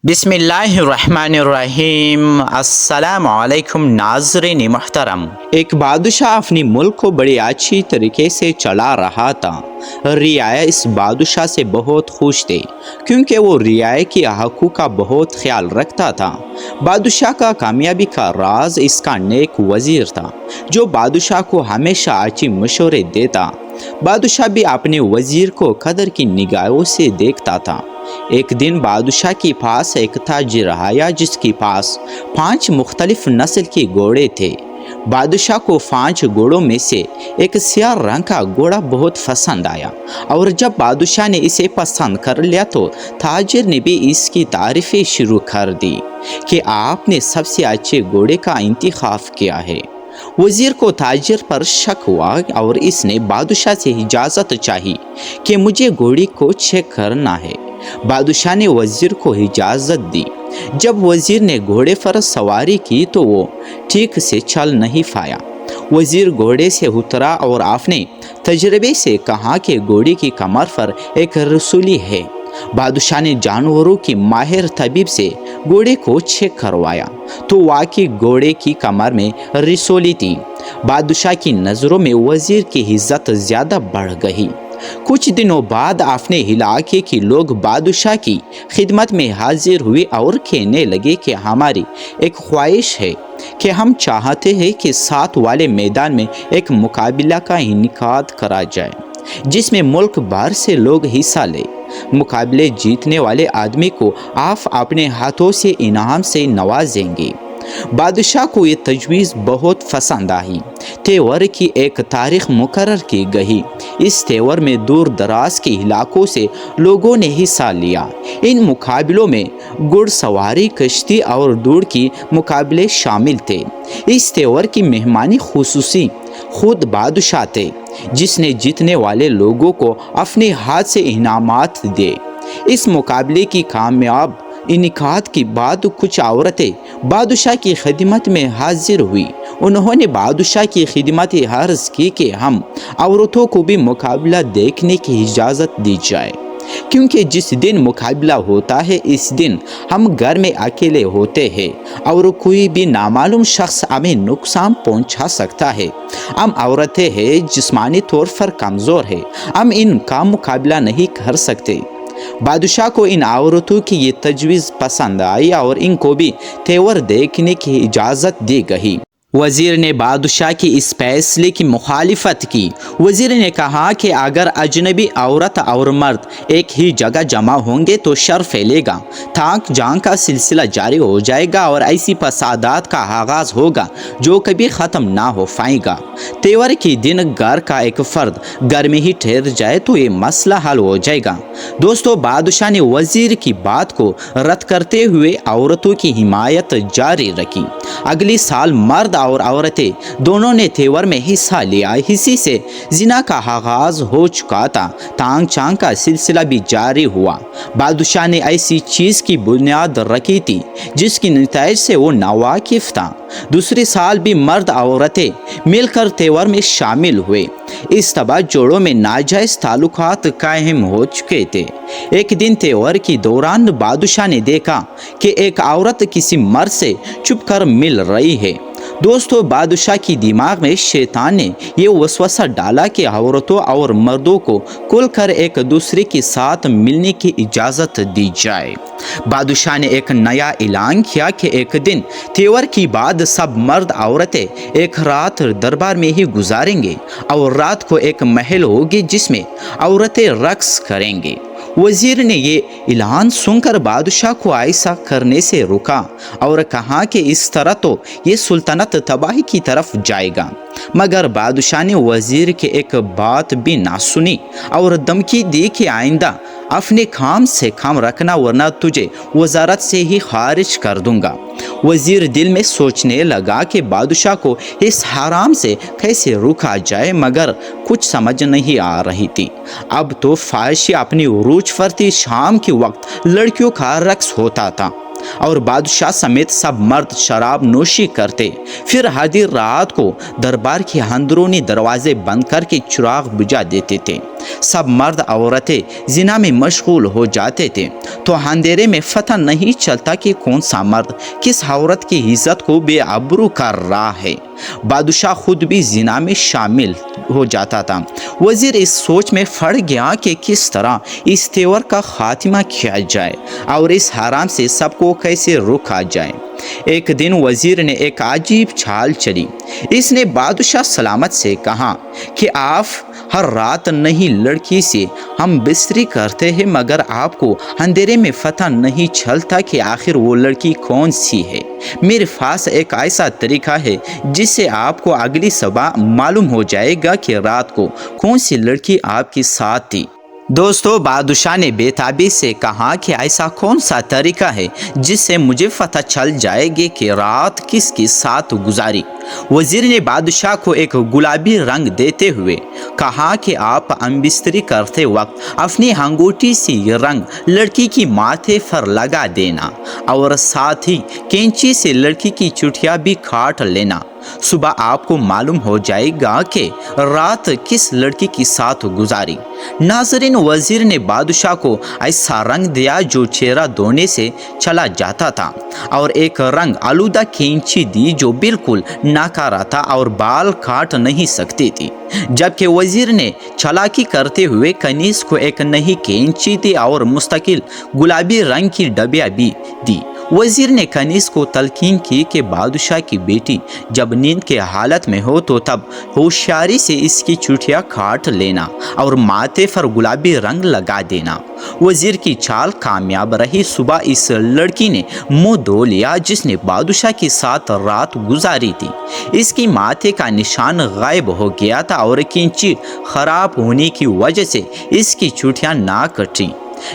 बिस्मिल्लाहिर्रहमानिर्रहीम। अस्सलामुअलैकुम नाज़रीन मोहतरम। एक बादशाह अपनी मुल्क को बड़ी अच्छी तरीके से चला रहा था। रियाया इस बादशाह से बहुत खुश थे क्योंकि वो रियाया की हकूक़ का बहुत ख्याल रखता था। बादशाह का कामयाबी का राज इसका नेक वज़ीर था जो बादशाह को हमेशा अच्छी मशवरे देता। बादशाह भी अपने वज़ीर को कदर की निगाहों से देखता था। एक दिन बादशाह के पास एक ताजिर आया जिसके पास 5 मुख्तलिफ नस्ल के घोड़े थे। बादशाह को 5 घोड़ों में से एक सियाह रंग का घोड़ा बहुत पसंद आया और जब बादशाह ने इसे पसंद कर लिया तो ताजिर ने भी इसकी तारीफ़ें शुरू कर दी कि आपने सबसे अच्छे घोड़े का इंतखाब किया है। वज़ीर को ताजिर पर शक हुआ और इसने बादशाह से इजाज़त चाही कि मुझे घोड़ी को चेक करना है। बादशाह ने वज़ीर को इजाज़त दी। जब वज़ीर ने घोड़े पर सवारी की तो वो ठीक से चल नहीं पाया। वज़ीर घोड़े से उतरा और अपने तजर्बे से कहा कि घोड़ी की कमर पर एक रसूली है। बादशाह ने जानवरों की माहिर तबीब से घोड़े को चेक करवाया तो वाकई घोड़े की कमर में रसूली थी। बादशाह की नज़रों में वज़ीर की इज्जत ज़्यादा बढ़ गई। कुछ दिनों बाद अपने इलाके के लोग बादशाह की खिदमत में हाजिर हुए और कहने लगे कि हमारी एक ख्वाहिश है कि हम चाहते हैं कि 7 वाले मैदान में एक मुकाबला का इनेकाद करा जाए जिसमें मुल्क भर से लोग हिस्सा लें। मुकाबले जीतने वाले आदमी को आप अपने हाथों से इनाम से नवाजेंगे। बादशाह को ये तजवीज़ बहुत पसंद आई। त्योहार की एक तारीख मुकर्रर की गई। इस त्योहार में दूर दराज के इलाकों से लोगों ने हिस्सा लिया। इन मुकाबलों में घुड़सवारी, कश्ती और दौड़ की मुकाबले शामिल थे। इस त्योहार की मेहमानी खुसूसी खुद बादशाह थे जिसने जीतने वाले लोगों को अपने हाथ से इनामात दिए। इस मुकाबले की कामयाब इनेकाद के बाद कुछ औरतें बादशाह की खिदमत में हाजिर हुई। उन्होंने बादशाह की खिदमत अर्ज की कि हम औरतों को भी मुकाबला देखने की इजाज़त दी जाए क्योंकि जिस दिन मुकाबला होता है इस दिन हम घर में अकेले होते हैं और कोई भी नामालूम शख्स हमें नुकसान पहुंचा सकता है। हम औरतें हैं, जिस्मानी तौर पर कमज़ोर है, हम इनका मुकाबला नहीं कर सकते। बादशाह को इन औरतों की ये तजवीज़ पसंद आई और इनको भी तेवर देखने की इजाज़त दी गई। वज़ीर ने बादशाह की इस फैसले की मुखालिफत की। वज़ीर ने कहा कि अगर अजनबी औरत और मर्द एक ही जगह जमा होंगे तो शर फैलेगा, ताक जांग का सिलसिला जारी हो जाएगा और ऐसी फसादात का आगाज़ होगा जो कभी ख़त्म ना हो पाएगा। त्योहार के दिन घर का एक फ़र्द घर में ही ठहर जाए तो ये मसला हल हो जाएगा। दोस्तों, बादशाह ने वज़ीर की बात को रद्द करते हुए औरतों की हिमायत जारी रखी। अगले साल मर्द और औरतें दोनों ने त्योहार में हिस्सा लिया। इसी से जिना का आगाज हो चुका था। तांग चांग का सिलसिला भी जारी हुआ। बादशाह ने ऐसी चीज़ की बुनियाद रखी थी जिसकी नतीजे से वो नावाकिफ था। दूसरे साल भी मर्द औरतें मिलकर त्योहार में शामिल हुए। इस तरह जोड़ों में नाजायज़ ताल्लुकात कायम हो चुके थे। एक दिन त्योहार के दौरान बादशाह ने देखा कि एक औरत किसी मर्द से छुप कर मिल रही है। दोस्तों, बादशाह की दिमाग में शैतान ने ये वसवसा डाला कि औरतों और मर्दों को खुलकर एक दूसरे के साथ मिलने की इजाज़त दी जाए। बादशाह ने एक नया ऐलान किया कि एक दिन त्योहार के बाद सब मर्द औरतें एक रात दरबार में ही गुजारेंगे और रात को एक महल होगी जिसमें औरतें रक्स करेंगे। वज़ीर ने ये ऐलान सुनकर बादशाह को ऐसा करने से रोका और कहा कि इस तरह तो ये सुल्तानत तबाही की तरफ जाएगा। मगर बादशाह ने वज़ीर की एक बात भी ना सुनी और धमकी दी कि आइंदा अपने काम से काम रखना वरना तुझे वजारत से ही खारिज कर दूंगा। वज़ीर दिल में सोचने लगा कि बादशाह को इस हराम से कैसे रोका जाए, मगर कुछ समझ नहीं आ रही थी। अब तो ख्वाहिश अपनी उरूज पर थी। शाम के वक्त लड़कियों का रक्स होता था और बादशाह समेत सब मर्द शराब नोशी करते। फिर आधी रात को दरबार के अंदरूनी दरवाजे बंद करके चिराग बुझा देते थे। सब मर्द औरतें जिना में मशगूल हो जाते थे तो अंधेरे में पता नहीं चलता कि कौन सा मर्द किस औरत की इज्जत को बेआबरू कर रहा है। बादशाह खुद भी जिना में शामिल हो जाता था। वजीर इस सोच में पड़ गया कि किस तरह इस तेवर का खात्मा किया जाए और इस हराम से सबको कैसे रोका जाए। एक दिन वजीर ने एक अजीब चाल चली। इसने बादशाह सलामत से कहा कि आप हर रात नहीं लड़की से हम बिस्तरी करते हैं, मगर आपको अंधेरे में पता नहीं चलता कि आखिर वो लड़की कौन सी है। मेरे पास एक ऐसा तरीका है जिससे आपको अगली सुबह मालूम हो जाएगा कि रात को कौन सी लड़की आपके साथ थी। दोस्तों, बादशाह ने बेताबी से कहा कि ऐसा कौन सा तरीका है जिससे मुझे पता चल जाएगी कि रात किसके साथ गुजारी। वजीर ने बादशाह को एक गुलाबी रंग देते हुए कहा कि आप बिस्तरी करते वक्त अपनी अंगूठी से ये रंग लड़की की माथे पर लगा देना और साथ ही कैंची से लड़की की चुटिया भी काट लेना। सुबह आपको मालूम हो जाएगा कि रात किस लड़की के साथ गुजारी। नाज़रीन, वजीर ने बादशाह को ऐसा रंग दिया जो चेहरा धोने से चला जाता था और एक रंग आलूदा कैंची दी जो बिल्कुल नाकारा था और बाल काट नहीं सकती थी। जबकि वजीर ने चालाकी करते हुए कनीज को एक नई कैंची दी और मुस्तकिल गुलाबी रंग की डबिया भी दी। वजीर ने कनीज को तलकीन की कि बादशाह की बेटी जब नींद के हालत में हो तो तब होशियारी से इसकी चुटिया काट लेना और माथे पर गुलाबी रंग लगा देना। वजीर की चाल कामयाब रही। सुबह इस लड़की ने मुंह धो लिया जिसने बादशाह के साथ रात गुजारी थी। इसकी माथे का निशान गायब हो गया था और कैंची खराब होने की वजह से इसकी चुटियां ना कटी।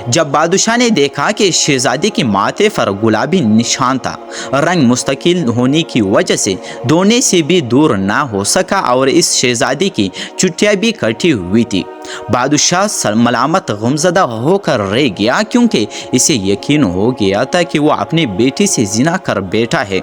जब बादशाह ने देखा कि शहजादी के माथे पर गुलाबी निशान था, रंग मुस्तकिल होने की वजह से धोने से भी दूर ना हो सका और इस शहजादी की चुटिया भी कटी हुई थी। बादशाह मलामत गमज़दा होकर रह गया क्योंकि इसे यकीन हो गया था कि वो अपनी बेटी से जिना कर बैठा है।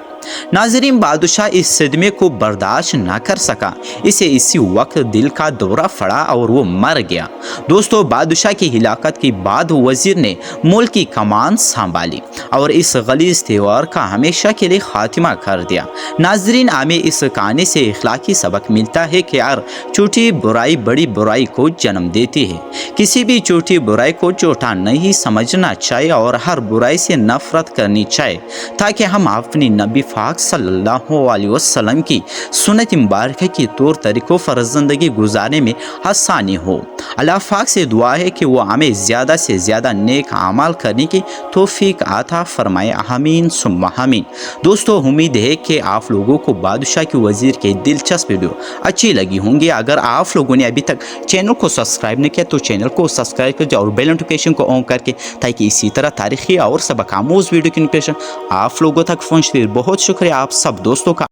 नाज़रीन, बादशाह इस सदमे को बर्दाश्त ना कर सका। इसे इसी वक्त दिल का दौरा पड़ा और वो मर गया। दोस्तों, बादशाह की हिलाकत के बाद वजीर ने मुल्क की कमान संभाली और इस गलीज त्यौहार का हमेशा के लिए खात्मा कर दिया। नाज़रीन, हमें इस कहानी से इखलाकी सबक मिलता है कि यार छोटी बुराई बड़ी बुराई को जन्म देती है। किसी भी छोटी बुराई को छोटा नहीं समझना चाहिए और हर बुराई से नफरत करनी चाहिए ताकि हम अपनी नबी पाक सल्लल्लाहु अलैहि वसल्लम की सुन्नत मुबारक की तौर तरीक़ों पर ज़िंदगी गुजारने में आसानी हो। अल्लाह पाक से दुआ है कि वो हमें ज़्यादा से ज़्यादा नेक अमाल करने की तौफीक अता फरमाए। आमीन सुम्मा आमीन। दोस्तों, उम्मीद है कि आप लोगों को बादशाह की वज़ीर की दिलचस्प वीडियो अच्छी लगी होंगी। अगर आप लोगों ने अभी तक चैनल को सब्सक्राइब नहीं किया तो चैनल को सब्सक्राइब कर और बेल नोटिफिकेशन को ऑन करके, ताकि इसी तरह तारीखी और सबक आमूज़ वीडियो की नोटिफिकेशन आप लोगों तक पहुँचती। बहुत शुक्रिया आप सब दोस्तों का।